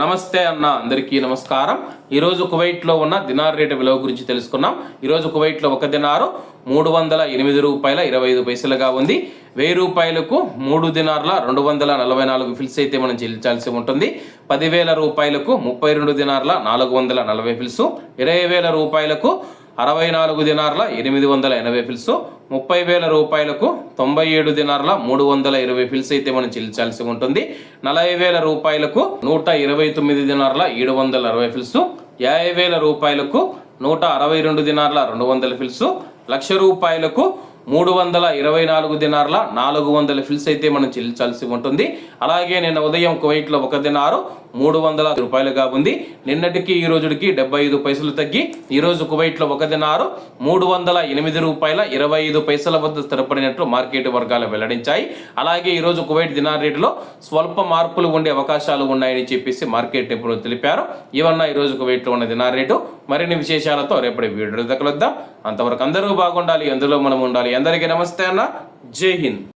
నమస్తే అన్న, అందరికీ నమస్కారం. ఈరోజు కువైట్లో ఉన్న దినార్ రేటు విలువ గురించి తెలుసుకున్నాం. ఈరోజు కువైట్లో ఒక దినారు 308 రూపాయల 25 పైసలుగా ఉంది. 1000 రూపాయలకు 3 దినార్ల 244 ఫిల్స్ అయితే మనం చెల్లించాల్సి ఉంటుంది. 10,000 రూపాయలకు 32 దినార్ల 440 ఫిల్స్, 20,000 రూపాయలకు 64 దినార్ల 880 ఫిల్స్, 30,000 రూపాయలకు 97 దినార్ల 320 ఫిల్స్ అయితే మనం చెల్లించాల్సి ఉంటుంది. 40,000 రూపాయలకు 129 దినార్ల 760 ఫిల్స్, 50,000 రూపాయలకు 162 దినార్ల 200 ఫిల్స్, 1,00,000 రూపాయలకు 324 దినార్ల 400 ఫిల్స్ అయితే మనం చెల్లించాల్సి ఉంటుంది. అలాగే నిన్న ఉదయం కువైట్లో ఒక దినారు 300 రూపాయలుగా ఉంది. నిన్నటికి ఈ రోజుకి 75 పైసలు తగ్గి ఈరోజు కువైట్లో ఒక దినారు 308 రూపాయల 25 పైసల వద్ద స్థిరపడినట్లు మార్కెట్ వర్గాలు వెల్లడించాయి. అలాగే ఈరోజు కువైట్ దినార్ రేటులో స్వల్ప మార్పులు ఉండే అవకాశాలు ఉన్నాయని చెప్పేసి మార్కెట్ నిపుణులు తెలిపారు. ఇవన్న ఈరోజు కువైట్లో ఉన్న దినార్ రేటు. మరిన్ని విశేషాలతో రేపటి వీడియో కలుద్దాం. అంతవరకు అందరూ బాగుండాలి, అందులో మనం ఉండాలి. అందరికీ నమస్తే అన్న, జై హింద్.